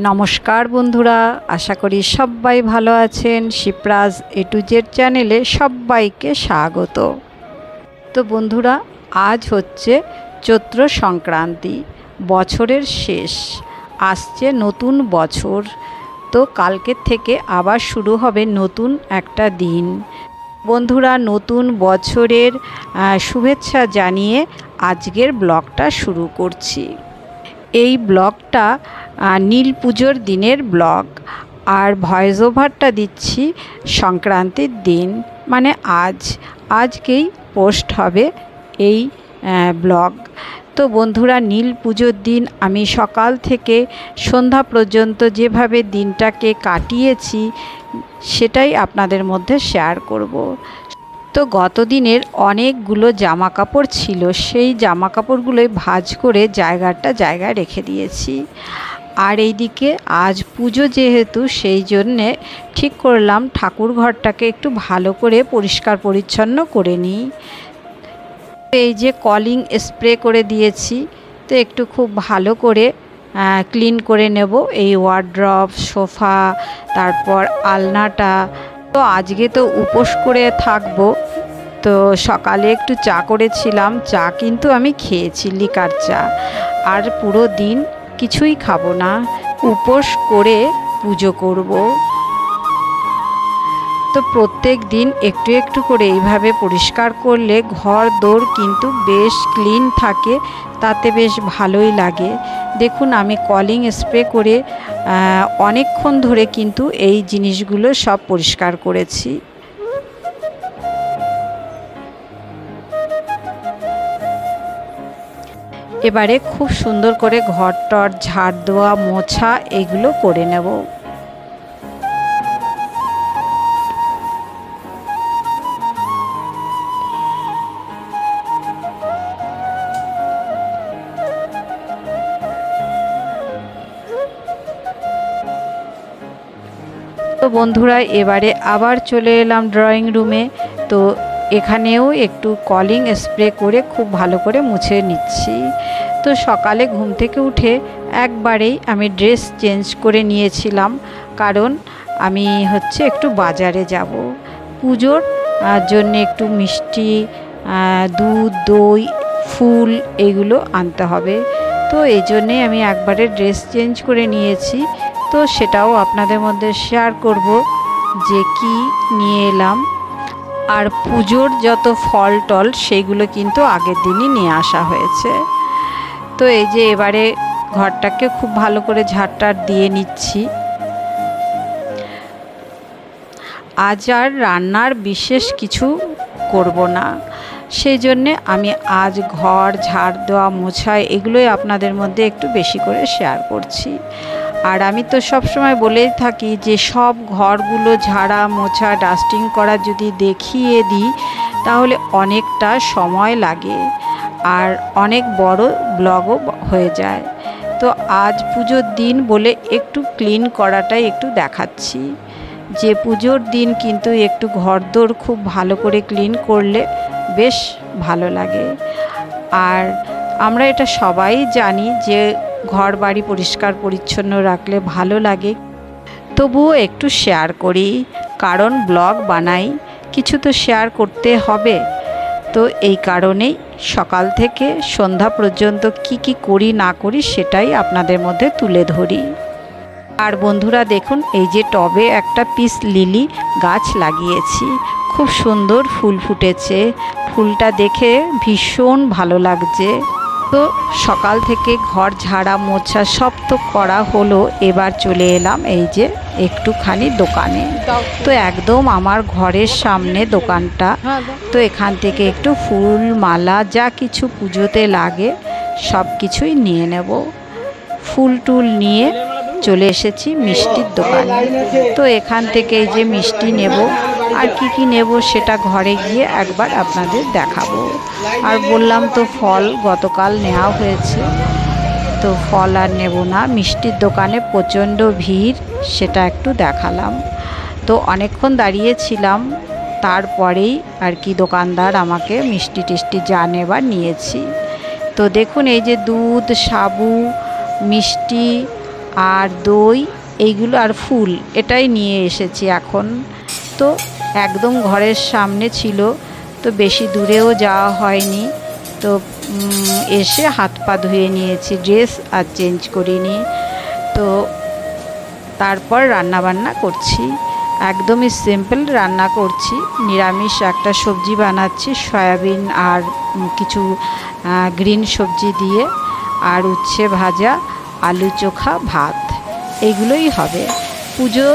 নমস্কার বন্ধুরা, আশা করি সবাই ভালো আছেন। শিপ্রাজ এ টু জেড চ্যানেলে সবাইকে স্বাগত। তো বন্ধুরা, আজ হচ্ছে চৈত্র সংক্রান্তি, বছরের শেষ, আসছে নতুন বছর। তো কালকের থেকে আবার শুরু হবে নতুন একটা দিন। বন্ধুরা, নতুন বছরের শুভেচ্ছা জানিয়ে আজকের ব্লগটা শুরু করছি। এই ব্লগটা নীল পুজোর দিনের ব্লগ, আর ভয়েস ওভারটা দিচ্ছি সংক্রান্তির দিন, মানে আজকেই পোস্ট হবে এই ব্লগ। তো বন্ধুরা, নীল পুজোর দিন আমি সকাল থেকে সন্ধ্যা পর্যন্ত যেভাবে দিনটাকে কাটিয়েছি সেটাই আপনাদের মধ্যে শেয়ার করব। তো গত দিনের অনেকগুলো জামা কাপড় ছিল, সেই জামা কাপড়গুলোই ভাঁজ করে জায়গায় রেখে দিয়েছি। আর এইদিকে আজ পুজো যেহেতু, সেই জন্যে ঠিক করলাম ঠাকুর ঘরটাকে একটু ভালো করে পরিষ্কার পরিচ্ছন্ন করে নিই। এই যে কলিং স্প্রে করে দিয়েছি, তো একটু খুব ভালো করে ক্লিন করে নেব এই ওয়ার্ড্রব, সোফা, তারপর আলনাটা। তো আজকে তো উপোস করে থাকবো, তো সকালে একটু চা করেছিলাম, চা কিন্তু আমি খেয়েছি লিকার চা, আর পুরো দিন কিছুই খাবো না, উপোস করে পুজো করব। তো প্রত্যেক দিন একটু একটু করে এইভাবে পরিষ্কার করলে ঘর দোর কিন্তু বেশ ক্লিন থাকে, তাতে বেশ ভালোই লাগে। দেখুন, আমি কলিং স্প্রে করে অনেকক্ষণ ধরে কিন্তু এই জিনিসগুলো সব পরিষ্কার করেছি। এবারে খুব সুন্দর করে ঘরটর ঝাড় দেওয়া, মোছা এগুলো করে নেব। তো বন্ধুরা, এবারে আবার চলে এলাম ড্রয়িং রুমে। তো এখানেও একটু কলিং স্প্রে করে খুব ভালো করে মুছে নিচ্ছি। তো সকালে ঘুম থেকে উঠে একবারেই আমি ড্রেস চেঞ্জ করে নিয়েছিলাম, কারণ আমি একটু বাজারে যাব, পুজোর জন্য একটু মিষ্টি, দুধ, দই, ফুল এগুলো আনতে হবে। তো এই জন্যে আমি একবারে ড্রেস চেঞ্জ করে নিয়েছি। তো সেটাও আপনাদের মধ্যে শেয়ার করব যে কি নিয়ে এলাম। আর পুজোর যত ফল টল সেইগুলো কিন্তু আগের দিনই নিয়ে আসা হয়েছে। তো এই যে এবারে ঘরটাকে খুব ভালো করে ঝাড়টার দিয়ে নিচ্ছি। আজ আর রান্নার বিশেষ কিছু করব না, সেই জন্যে আমি আজ ঘর ঝাড় দেওয়া, মোছা এগুলোই আপনাদের মধ্যে একটু বেশি করে শেয়ার করছি। আর আমি তো সব সময় বলেই থাকি যে সব ঘরগুলো ঝাড়া, মোছা, ডাস্টিং করা যদি দেখিয়ে দিই তাহলে অনেকটা সময় লাগে আর অনেক বড় ব্লগও হয়ে যায়। তো আজ পুজোর দিন বলে একটু ক্লিন করাটাই একটু দেখাচ্ছি, যে পুজোর দিন কিন্তু একটু ঘরদোর খুব ভালো করে ক্লিন করলে বেশ ভালো লাগে। আর আমরা এটা সবাই জানি যে ঘর বাড়ি পরিষ্কার পরিচ্ছন্ন রাখলে ভালো লাগে, তবুও একটু শেয়ার করি, কারণ ব্লগ বানাই, কিছু তো শেয়ার করতে হবে। তো এই কারণেই সকাল থেকে সন্ধ্যা পর্যন্ত কি করি না করি সেটাই আপনাদের মধ্যে তুলে ধরি। আর বন্ধুরা দেখুন, এই যে টবে একটা পিস লিলি গাছ লাগিয়েছি, খুব সুন্দর ফুল ফুটেছে, ফুলটা দেখে ভীষণ ভালো লাগছে। তো সকাল থেকে ঘর ঝাড়া, মোছা সব তো করা হলো, এবার চলে এলাম এই যে একটুখানি দোকানে। তো একদম আমার ঘরের সামনে দোকানটা, তো এখান থেকে একটু ফুল, মালা, যা কিছু পুজোতে লাগে সব কিছুই নিয়ে নেব। ফুল টুল নিয়ে চলে এসেছি মিষ্টির দোকানে। তো এখান থেকে এই যে মিষ্টি নেব, আর কি নেব সেটা ঘরে গিয়ে একবার আপনাদের দেখাবো। আর বললাম তো ফল গতকাল নেওয়া হয়েছে, তো ফল আর নেব না, মিষ্টির দোকানে প্রচণ্ড ভিড়, সেটা একটু দেখালাম। তো অনেকক্ষণ দাঁড়িয়েছিলাম, তারপরেই আর কি দোকানদার আমাকে মিষ্টি টিষ্টি যা নেবার নিয়েছি। তো দেখুন, এই যে দুধ, সাবু, মিষ্টি আর দই এইগুলো আর ফুল এটাই নিয়ে এসেছি এখন। তো একদম ঘরের সামনে ছিল, তো বেশি দূরেও যাওয়া হয়নি। তো এসে হাত পা ধুয়ে নিয়েছি, ড্রেস আর চেঞ্জ করিনি। তো তারপর রান্নাবান্না করছি, একদমই সিম্পল রান্না করছি। নিরামিষ একটা সবজি বানাচ্ছি, সয়াবিন আর কিছু গ্রিন সবজি দিয়ে, আর উচ্ছে ভাজা, আলু চোখা, ভাত, এগুলোই হবে। পুজো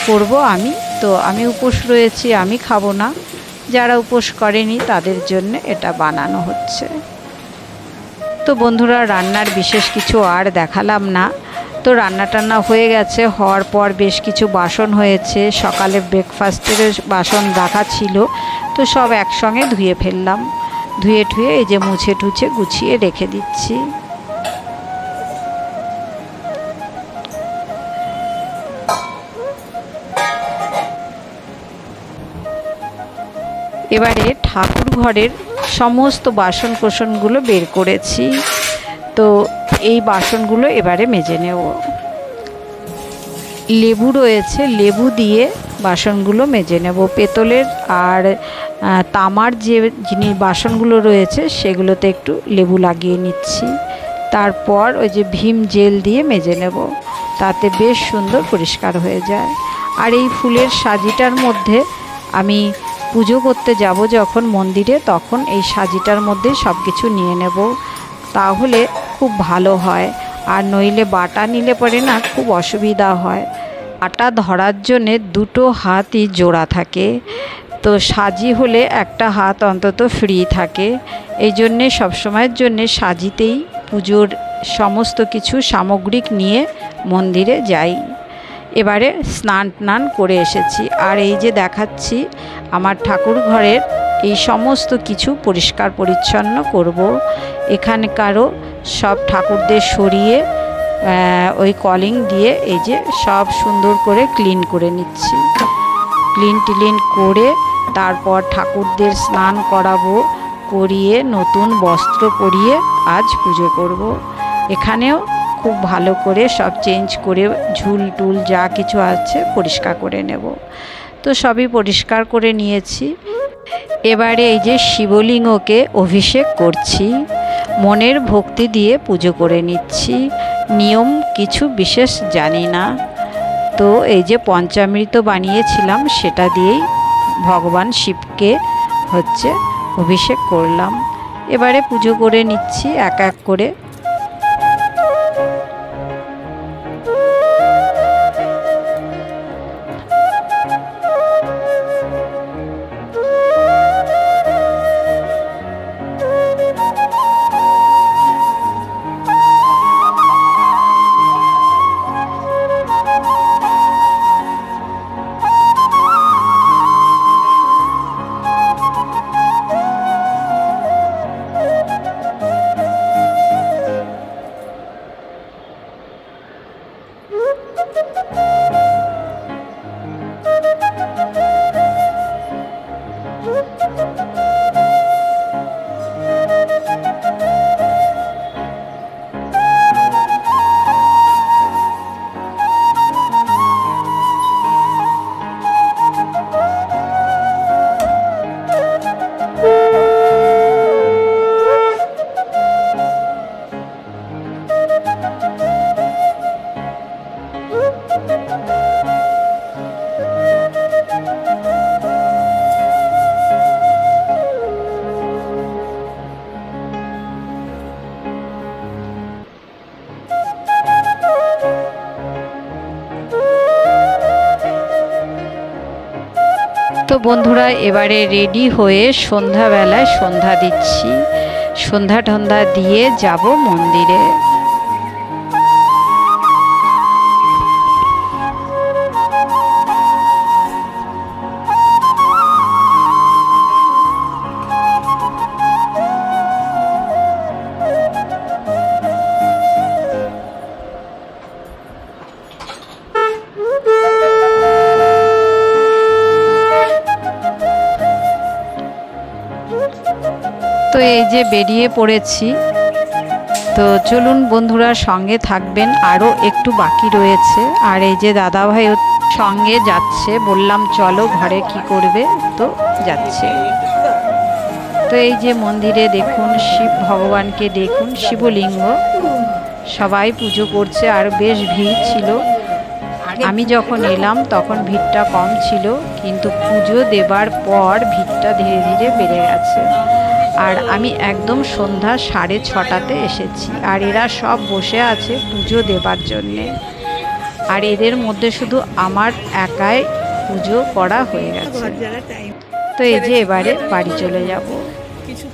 করব আমি, তো আমি উপোস রয়েছি, আমি খাবো না। যারা উপোস করেনি তাদের জন্য এটা বানানো হচ্ছে। তো বন্ধুরা, রান্নার বিশেষ কিছু আর দেখালাম না। তো রান্না টান্না হয়ে গেছে, হওয়ার পর বেশ কিছু বাসন হয়েছে, সকালে ব্রেকফাস্টের বাসন রাখা ছিল, তো সব একসঙ্গে ধুয়ে ফেললাম। ধুয়ে ঠুয়ে এই যে মুছে টুছে গুছিয়ে রেখে দিচ্ছি। এবারে ঠাকুর ঘরের সমস্ত বাসন কোসনগুলো বের করেছি, তো এই বাসনগুলো এবারে মেজে নেব। লেবু রয়েছে, লেবু দিয়ে বাসনগুলো মেজে নেব। পেতলের আর তামার যে বাসনগুলো রয়েছে সেগুলোতে একটু লেবু লাগিয়ে নিচ্ছি। তারপর ওই যে ভীম জেল দিয়ে মেজে নেব, তাতে বেশ সুন্দর পরিষ্কার হয়ে যায়। আর এই ফুলের সাজিটার মধ্যে আমি পুজো করতে যাব যখন মন্দিরে, তখন এই সাজিটার মধ্যে সব কিছু নিয়ে নেব, তাহলে খুব ভালো হয়। আর নইলে বাটা নিলে পরে না খুব অসুবিধা হয়। বাটা ধরার জন্যে দুটো হাতই জোড়া থাকে, তো সাজি হলে একটা হাত অন্তত ফ্রি থাকে। এই জন্যে সবসময়ের জন্যে সাজিতেই পুজোর সমস্ত কিছু সামগ্রিক নিয়ে মন্দিরে যাই। এবারে স্নান টান করে এসেছি, আর এই যে দেখাচ্ছি আমার ঠাকুর ঘরের এই সমস্ত কিছু পরিষ্কার পরিচ্ছন্ন করব। এখানকারও সব ঠাকুরদের সরিয়ে ওই কলিং দিয়ে এই যে সব সুন্দর করে ক্লিন করে নিচ্ছি। ক্লিন করে তারপর ঠাকুরদের স্নান করাবো, করিয়ে নতুন বস্ত্র পরিয়ে আজ পুজো করব। এখানেও খুব ভালো করে সব চেঞ্জ করে ঝুল টুল যা কিছু আছে পরিষ্কার করে নেব। তো সবই পরিষ্কার করে নিয়েছি। এবারে এই যে শিবলিঙ্গকে অভিষেক করছি, মনের ভক্তি দিয়ে পুজো করে নিচ্ছি। নিয়ম কিছু বিশেষ জানি না, তো এই যে পঞ্চামৃত বানিয়েছিলাম সেটা দিয়েই ভগবান শিবকে হচ্ছে অভিষেক করলাম। এবারে পুজো করে নিচ্ছি এক এক করে। তো বন্ধুরা, এবারে রেডি হয়ে সন্ধ্যাবেলায় সন্ধ্যা দিচ্ছি। সন্ধ্যা টন্ধা দিয়ে যাব মন্দিরে। তো এই যে বেরিয়ে পড়েছি, তো চলুন বন্ধুরা, সঙ্গে থাকবেন, আরও একটু বাকি রয়েছে। আর এই যে দাদাভাই সঙ্গে যাচ্ছে, বললাম চলো ঘরে কি করবে, তো যাচ্ছে। তো এই যে মন্দিরে দেখুন শিব ভগবানকে, দেখুন শিবলিঙ্গ, সবাই পুজো করছে আর বেশ ভিড় ছিল। আমি যখন এলাম তখন ভিড়টা কম ছিল, কিন্তু পুজো দেবার পর ভিড়টা ধীরে ধীরে বেড়ে গেছে। আর আমি একদম সন্ধ্যা 6:30টাতে এসেছি, আর এরা সব বসে আছে পুজো দেবার জন্যে। আর এদের মধ্যে শুধু আমার একাই পুজো করা হয়ে গেছে। তো এই যে এবারে বাড়ি চলে যাব।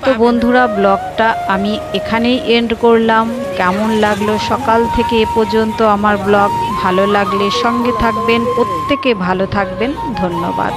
তো বন্ধুরা, ব্লগটা আমি এখানেই এন্ড করলাম। কেমন লাগলো সকাল থেকে এ পর্যন্ত আমার ব্লগ? ভালো লাগলে সঙ্গে থাকবেন, প্রত্যেকে ভালো থাকবেন। ধন্যবাদ।